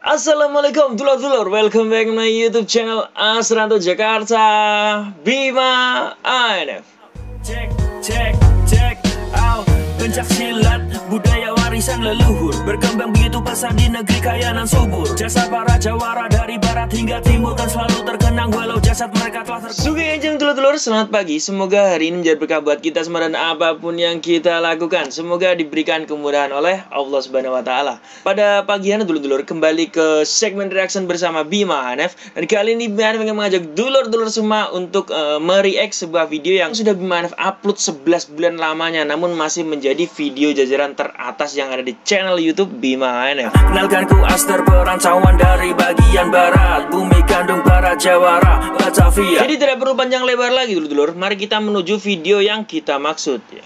Assalamualaikum dulur-dulur, welcome back my YouTube channel Asranto Jakarta Bima ANF. Cek, cek, cek, out. Pencak silat, budaya warisan leluhur, berkembang begitu pesat di negeri kaya dan subur. Jasa para jawara dari barat hingga timur kan selalu terkenang walau jasad mereka telah Sugi enjing dulur-dulur, selamat pagi. Semoga hari ini menjadi berkah buat kita semua dan apapun yang kita lakukan. Semoga diberikan kemudahan oleh Allah Subhanahu wa taala. Pada pagi hari dulur-dulur, kembali ke segmen reaction bersama Bima ANF. Dan kali ini Bima ANF ingin mengajak dulur-dulur semua untuk mereact sebuah video yang sudah Bima ANF upload 11 bulan lamanya, namun masih menjadi video jajaran teratas yang ada di channel YouTube Bima ANF. Kenalkan ku Aster, perantauan dari bagian barat, bumi kandung para jawara Batavia. Jadi tidak perlu panjang lebar lagi dulur-dulur, mari kita menuju video yang kita maksud ya.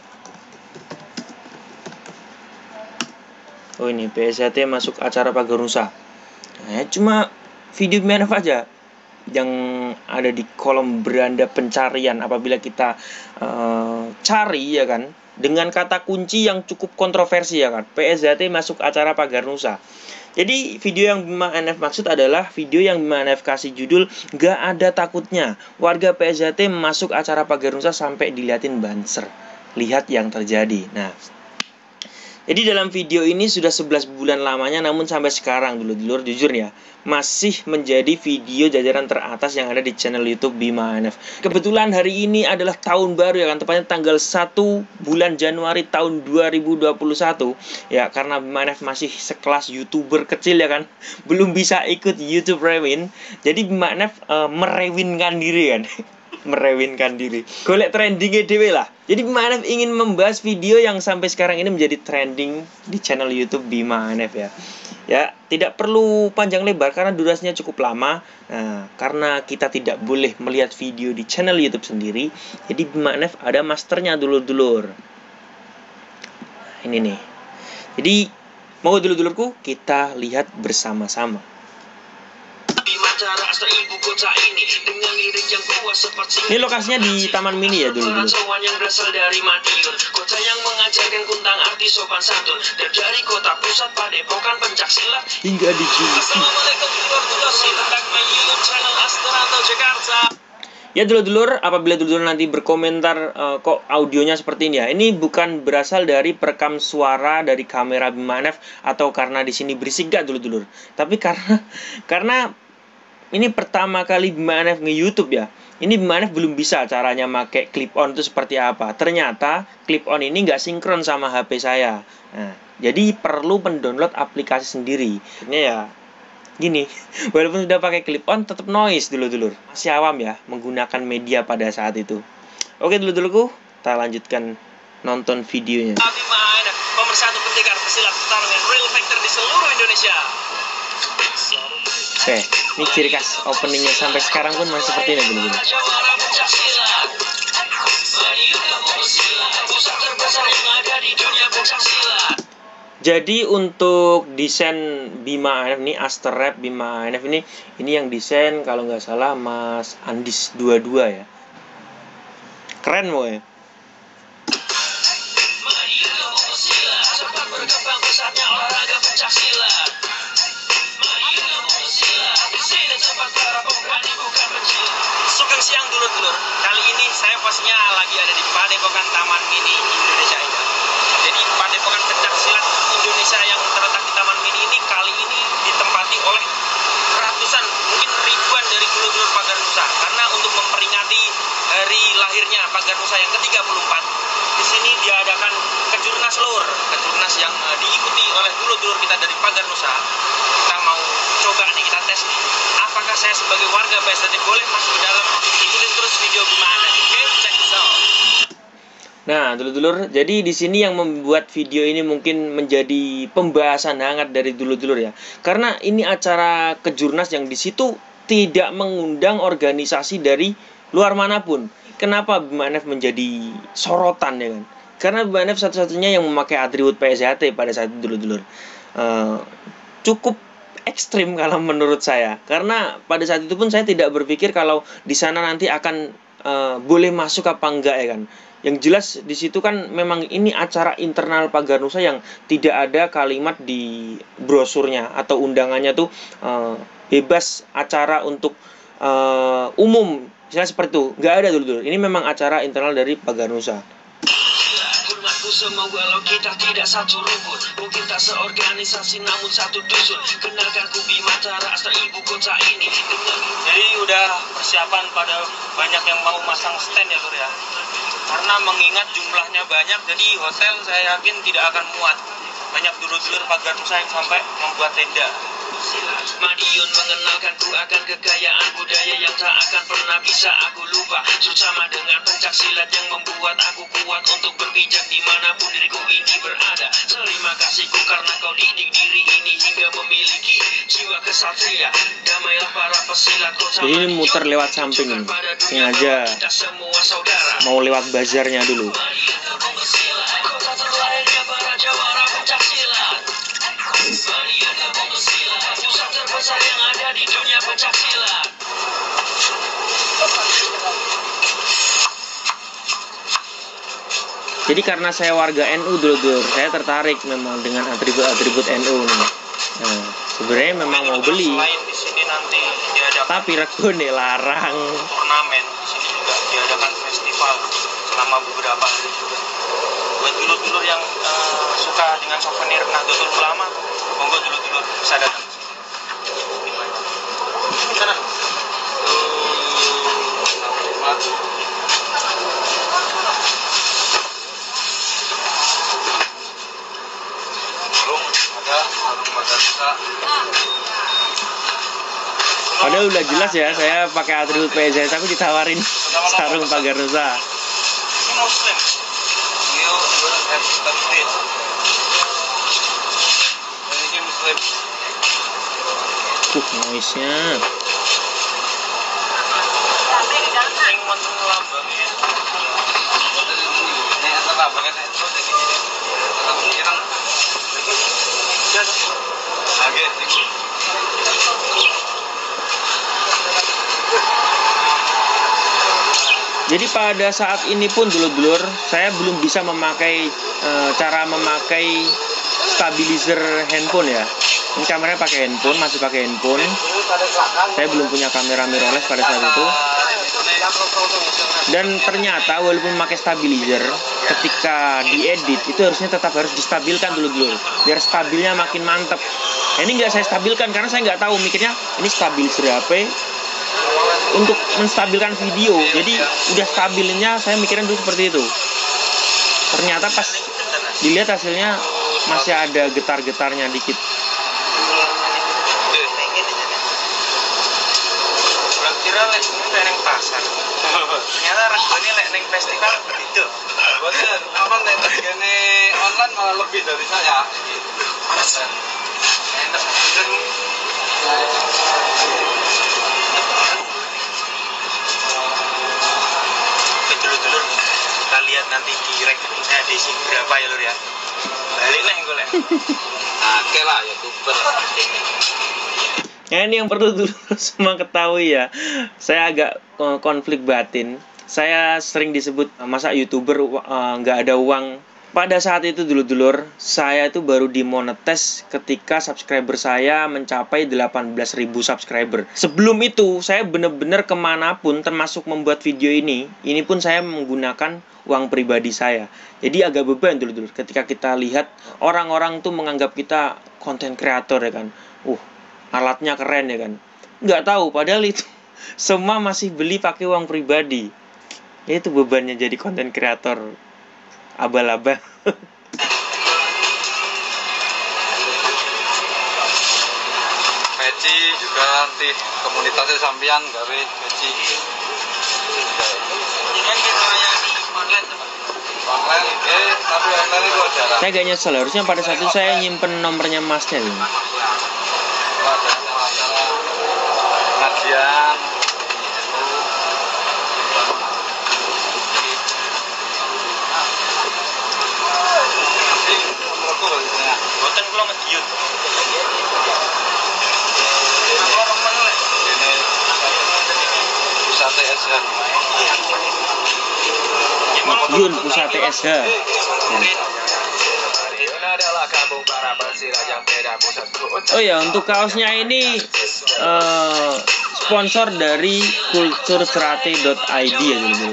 Oh, ini PSAT masuk acara Pagar Nusa. Nah, cuma video Bima ANF aja yang ada di kolom beranda pencarian apabila kita cari ya kan, dengan kata kunci yang cukup kontroversi ya kan, PSAT masuk acara Pagar Nusa. Jadi video yang Bima ANF maksud adalah video yang Bima ANF kasih judul "Gak ada takutnya, warga PSAT masuk acara Pagar Nusa sampai diliatin banser. Lihat yang terjadi." Nah, jadi dalam video ini sudah 11 bulan lamanya, namun sampai sekarang dulur-dulur jujur ya, masih menjadi video jajaran teratas yang ada di channel YouTube Bima ANF. Kebetulan hari ini adalah tahun baru ya kan, tepatnya tanggal 1 bulan Januari tahun 2021 ya, karena Bima ANF masih sekelas YouTuber kecil ya kan, belum bisa ikut YouTube Rewin. Jadi Bima ANF merewinkan diri kan. Merewinkan diri, golek trendingnya dewe lah. Jadi Bima ANF ingin membahas video yang sampai sekarang ini menjadi trending di channel YouTube Bima ANF ya. Ya, tidak perlu panjang lebar karena durasinya cukup lama. Nah, karena kita tidak boleh melihat video di channel YouTube sendiri, jadi Bima ANF ada masternya dulur-dulur. Ini nih. Jadi mau dulur-dulurku kita lihat bersama-sama. Ini lokasinya di Taman Mini ya dulu. Yang berasal dari Madiun, kota yang mengajarkan kuntang arti sopan santun, dan dari kota pusat Padepokan pencaksilat hingga di Juli. Assalamualaikum warahmatullahi wabarakatuh. Ya dulur-dulur, apabila dulur-dulur nanti berkomentar kok audionya seperti ini ya, ini bukan berasal dari perekam suara dari kamera Bima ANF atau karena di sini berisik gak dulur-dulur, tapi karena ini pertama kali Bima ANF nge-YouTube ya. Ini Bima ANF belum bisa caranya pakai clip on itu seperti apa. Ternyata clip on ini nggak sinkron sama HP saya. Nah, jadi perlu mendownload aplikasi sendiri. Ini ya gini, walaupun sudah pakai clip on tetap noise dulur-dulur. Masih awam ya menggunakan media pada saat itu. Oke dulur-dulurku, kita lanjutkan nonton videonya. Bima ANF, pemersatu pendekar pesilat pertarungan real fighter di seluruh Indonesia. Oke, ini ciri khas openingnya sampai sekarang pun masih seperti ini dulu. Jadi untuk desain Bima ANF ini, Aster Rap Bima ANF ini yang desain kalau nggak salah Mas Andis 22 ya. Keren woy. Sugeng siang dulur-dulur. Kali ini saya posisinya lagi ada di Padepokan Taman Mini Indonesia Indah. Jadi Padepokan pencaksilat Indonesia yang terletak di Taman Mini ini kali ini ditempati oleh ratusan, mungkin ribuan dari dulur-dulur Pagar Nusa. Karena untuk memperingati hari lahirnya Pagar Nusa yang ke-34, di sini diadakan kejurnas lur, kejurnas yang diikuti oleh dulur-dulur kita dari Pagar Nusa. Kita mau coba nih, kita tes nih, apakah saya sebagai warga PSAT boleh masuk ke dalam. Ikutin terus video Bima ANF. Oke, check this out. Nah, dulur-dulur, jadi di sini yang membuat video ini mungkin menjadi pembahasan hangat dari dulur-dulur ya. Karena ini acara kejurnas yang di situ tidak mengundang organisasi dari luar manapun. Kenapa Bima ANF menjadi sorotan ya kan? Karena Bima ANF satu-satunya yang memakai atribut PSAT pada saat itu dulur-dulur. Cukup ekstrim kalau menurut saya, karena pada saat itu pun saya tidak berpikir kalau di sana nanti akan boleh masuk apa enggak ya kan. Yang jelas di situ kan memang ini acara internal Pagar Nusa yang tidak ada kalimat di brosurnya atau undangannya tuh bebas acara untuk umum, misalnya seperti itu, nggak ada dulu. Ini memang acara internal dari Pagar Nusa. Semua walau kita tidak satu rumpun, mungkin tak seorganisasi namun satu dusun. Kenalkan ku Bima Tara, asal ibu kota ini. Jadi udah persiapan pada banyak yang mau masang stand ya Lur ya. Karena mengingat jumlahnya banyak, jadi hotel saya yakin tidak akan muat. Banyak dulur-dulur Pagar Nusa yang sampai membuat tenda. Madiun mengenalkanku akan kekayaan budaya yang tak akan pernah bisa aku lupa. Sama dengan pencak silat yang membuat aku kuat untuk berpijak dimanapun diriku ini berada. Terima kasihku karena kau didik diri ini hingga memiliki jiwa kesatria. Damailah para pesilat kota. Jadi ini muter lewat samping ini, sengaja mau lewat bazarnya dulu. Kota terlahirnya para jawara pencak silat. Pusat terbesar yang ada di dunia pencak silat. Jadi karena saya warga NU dulu, saya tertarik memang dengan atribut-atribut NU nih. Nah, sebenarnya memang mau beli. Selain di sini nanti diadakan Tapi regone larang. turnamen, di sini juga diadakan festival selama beberapa hari juga. Buat dulur-dulur yang suka dengan souvenir Nahdlatul Ulama, monggo dulur-dulur bisa datang. Sana. Padahal udah jelas ya, saya pakai atribut PSS, aku ditawarin sarung Pagar Nusa. Ini Muslim. You have studied. Ini Muslim. Noise-nya. Sing wonten lambangnya. Ini enten lambangnya nek terus iki. Kita Oke. Jadi pada saat ini pun dulur-dulur, saya belum bisa memakai cara memakai stabilizer handphone ya. Ini kameranya pakai handphone, masih pakai handphone. Saya belum punya kamera mirrorless pada saat itu. Dan ternyata walaupun pakai stabilizer, ketika diedit itu harusnya tetap harus distabilkan dulu biar stabilnya makin mantep. Nah, ini nggak saya stabilkan karena saya nggak tahu, mikirnya ini stabilizer HP untuk menstabilkan video. Jadi udah stabilnya saya mikirin dulu seperti itu. Ternyata pas dilihat hasilnya masih ada getar-getarnya dikit. Kira lek neng pasar. Ternyata regane lek neng festival begitu. Boten, apa nek regane online malah lebih dari saya. Enak dulur-dulur, kita lihat nanti di rekeningnya Desi berapa ya Lur ya. Balik nih gue lek. Oke lah YouTuber. Ya, ini yang perlu dulu semua ketahui ya. Saya agak konflik batin. Saya sering disebut masa YouTuber nggak ada uang. Pada saat itu dulur-dulur, saya itu baru dimonetes ketika subscriber saya mencapai 18.000 subscriber. Sebelum itu, saya bener-bener kemanapun, termasuk membuat video ini pun saya menggunakan uang pribadi saya. Jadi agak beban dulur-dulur ketika kita lihat orang-orang tuh menganggap kita konten kreator ya kan. Alatnya keren ya kan. Nggak tahu, padahal itu semua masih beli pakai uang pribadi. Itu bebannya jadi konten kreator abal-abal. Peci juga nanti komunitasnya sampean gawe peci. Jangan kita layani online teman. Online tapi online itu jarang. Saya gak nyesel, harusnya pada saat itu saya nyimpen nomornya masnya ini. Ada pengajian. Boten kula mediun. Kula remen lek. Ini pusat TSN. Gimana Yun Pusat TSH. Oh ya, untuk kaosnya ini sponsor dari kulturcerate.id ya dulu.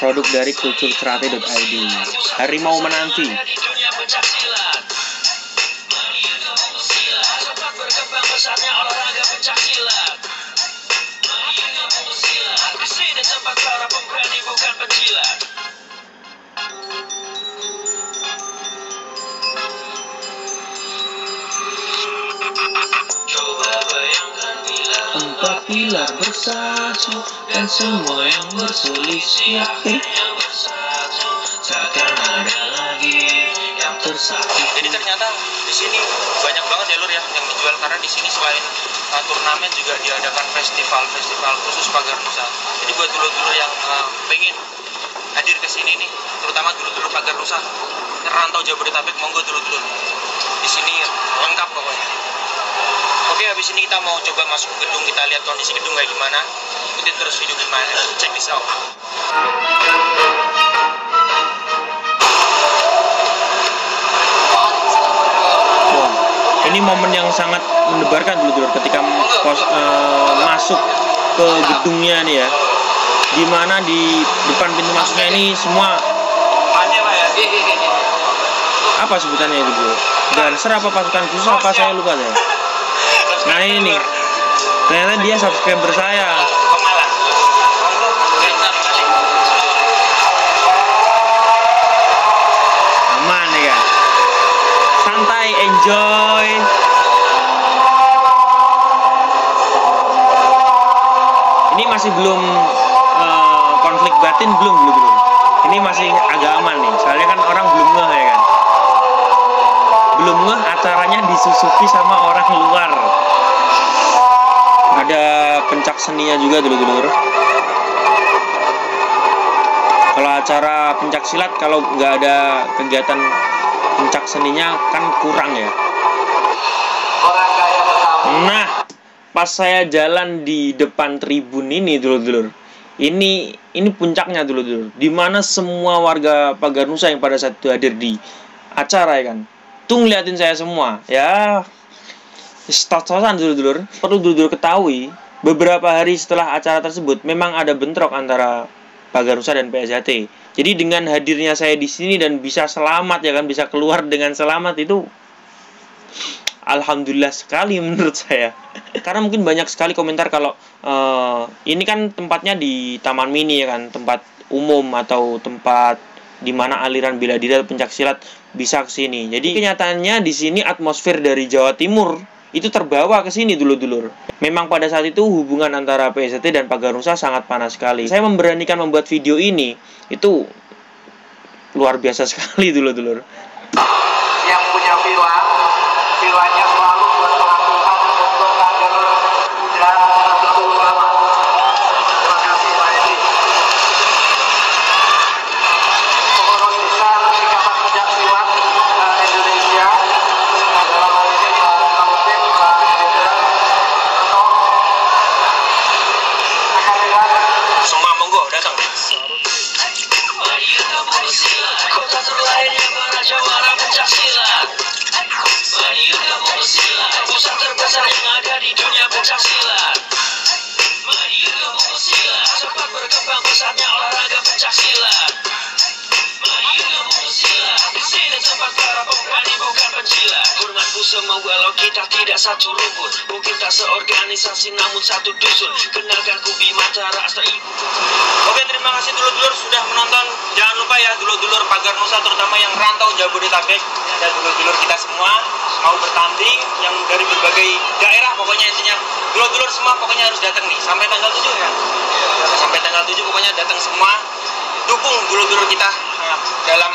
Produk dari kulturcerate.id. Harimau menanti. Empat pilar bersatu dan semua yang berselisih akhirnya bersatu, takkan ada lagi yang tersakiti. Jadi ternyata di sini banyak banget ya lur ya yang dijual, karena di sini selain turnamen juga diadakan festival khusus Pagar Nusa. Jadi buat dulur-dulur yang pengen hadir ke sini nih, terutama dulur-dulur Pagar Nusa ngerantau Jabodetabek, monggo dulur-dulur. Di sini lengkap pokoknya. Oke, habis ini kita mau coba masuk ke gedung, kita lihat kondisi gedung kayak gimana. Ikutin terus video gimana. Check this out. Ini momen yang sangat mendebarkan dulu ketika masuk ke gedungnya nih ya, dimana di depan pintu masuknya ini semua apa sebutannya itu bro? Dancer apa pasukan khusus apa saya lupa deh. Nah ini ternyata dia subscriber saya. Aman ya, santai, enjoy. Ini masih belum konflik batin, belum. Ini masih agak aman nih, soalnya kan orang belum ngeh ya kan. Belum ngeh acaranya disusupi sama orang luar. Ada pencak seninya juga dulur. Kalau acara pencak silat, kalau nggak ada kegiatan pencak seninya kan kurang ya. Nah, pas saya jalan di depan tribun ini dulur, ini puncaknya dulur, dimana semua warga Pagar Nusa yang pada saat itu hadir di acara ya kan, tuh ngeliatin saya semua ya. Stat-statan dulur, perlu dulur ketahui, beberapa hari setelah acara tersebut memang ada bentrok antara Pagar Nusa dan PSHT. Jadi dengan hadirnya saya di sini dan bisa selamat ya kan, bisa keluar dengan selamat, itu alhamdulillah sekali menurut saya. Karena mungkin banyak sekali komentar kalau ini kan tempatnya di Taman Mini ya kan, tempat umum atau tempat di mana aliran bela diri atau pencak silat bisa ke sini. Jadi kenyataannya di sini atmosfer dari Jawa Timur itu terbawa ke sini dulur. Memang pada saat itu hubungan antara PSHT dan Pagar Nusa sangat panas sekali. Saya memberanikan membuat video ini itu luar biasa sekali dulur. Yang punya vilanya selalu buat pelatihan untuk kader dan Nahdlatul Ulama. Terima kasih Pak Edi. Pengurus besar Ikatan Pencak Silat Indonesia dalam hal ini Pak Taufik, Pak Haidar, Semua monggo datang. Kota terlain yang berjawara pencak silat. Madiun Kampung Silat, pusat terbesar yang ada di dunia pencak silat. Madiun Kampung Silat, sempat berkembang pesatnya olahraga pencak silat. Madiun Kampung Silat, di sini tempat para pemberani bukan pencilat. Hormatku semua walau kita tidak satu rumpun, mungkin tak seorganisasi namun satu dusun. Kenalkan ku Bima Tara Asta Ibu. Oke, terima kasih dulur-dulur sudah menonton. Jangan lupa ya dulur-dulur Pagar Nusa, terutama yang rantau Jabodetabek. Ini ada dulur-dulur kita semua mau bertanding yang dari berbagai daerah, pokoknya intinya dulur-dulur semua pokoknya harus datang nih sampai tanggal 7 ya. Sampai tanggal 7 pokoknya datang semua, dukung dulur-dulur kita dalam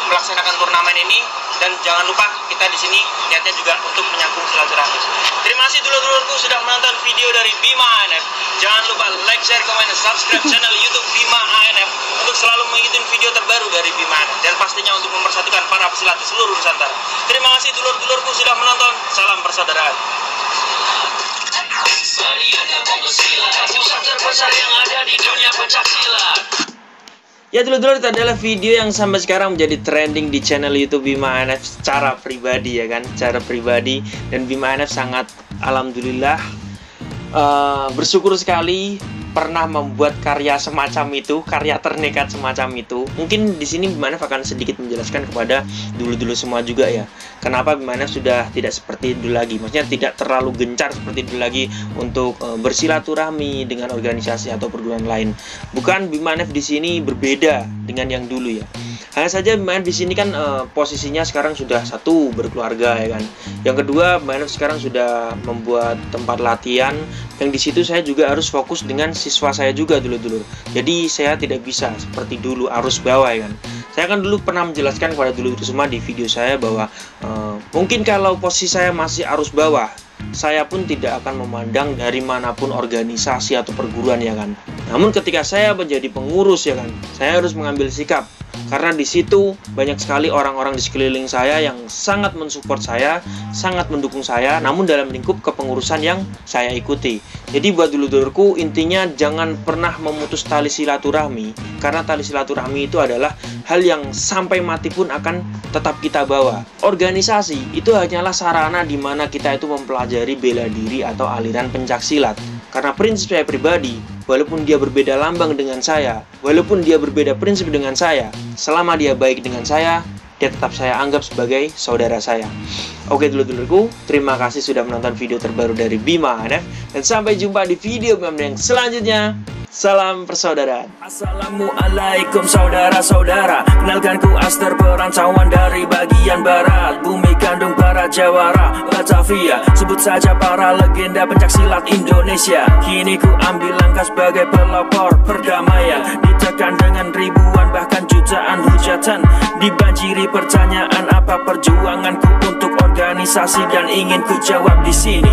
melaksanakan turnamen ini. Dan jangan lupa kita di sini niatnya juga untuk menyambung silaturahmi. Terima kasih dulur-dulurku sudah menonton video dari Bima ANF. Jangan lupa like, share, komen, dan subscribe channel YouTube Bima ANF untuk selalu mengikuti video terbaru dari Bima ANF, dan pastinya untuk mempersatukan para pesilat di seluruh Nusantara. Terima kasih dulur-dulurku sudah menonton. Salam persaudaraan. Madiun Kampung Silat, pusat terbesar yang ada di dunia pencak silat. Ya dulu-dulu itu adalah video yang sampai sekarang menjadi trending di channel YouTube Bima ANF secara pribadi ya kan, secara pribadi. Dan Bima ANF sangat alhamdulillah bersyukur sekali pernah membuat karya semacam itu, karya ternekat semacam itu. Mungkin di sini Bima ANF akan sedikit menjelaskan kepada dulu-dulu semua juga ya, kenapa Bima ANF sudah tidak seperti dulu lagi. Maksudnya tidak terlalu gencar seperti dulu lagi untuk bersilaturahmi dengan organisasi atau perguruan lain. Bukan, Bima ANF di sini berbeda dengan yang dulu ya. Hanya saja Bima ANF di sini kan posisinya sekarang sudah satu, berkeluarga ya kan. Yang kedua, Bima ANF sekarang sudah membuat tempat latihan yang di situ saya juga harus fokus dengan siswa saya juga dulu-dulu. Jadi saya tidak bisa seperti dulu arus bawah ya kan. Saya kan dulu pernah menjelaskan kepada dulu semua di video saya bahwa mungkin kalau posisi saya masih arus bawah, saya pun tidak akan memandang dari manapun organisasi atau perguruan ya kan. Namun ketika saya menjadi pengurus ya kan, saya harus mengambil sikap. Karena di situ banyak sekali orang-orang di sekeliling saya yang sangat mensupport saya, sangat mendukung saya, namun dalam lingkup kepengurusan yang saya ikuti. Jadi buat dulur-dulurku, intinya jangan pernah memutus tali silaturahmi, karena tali silaturahmi itu adalah hal yang sampai mati pun akan tetap kita bawa. Organisasi itu hanyalah sarana di mana kita itu mempelajari bela diri atau aliran pencaksilat. Karena prinsip saya pribadi, walaupun dia berbeda lambang dengan saya, walaupun dia berbeda prinsip dengan saya, selama dia baik dengan saya, dia tetap saya anggap sebagai saudara saya. Oke dulur-dulurku, terima kasih sudah menonton video terbaru dari Bima ANF, dan sampai jumpa di video Bima yang selanjutnya. Salam persaudaraan. Assalamualaikum saudara-saudara, kenalkan ku Aster perantauan dari bagian barat. Bumi kandung para Jawara, Batavia, sebut saja para legenda pencaksilat Indonesia. Kini ku ambil langkah sebagai pelopor perdamaian, ditekan dengan ribuan bahkan jutaan hujatan, dibanjiri pertanyaan apa perjuanganku untuk organisasi, dan ingin ku jawab di sini.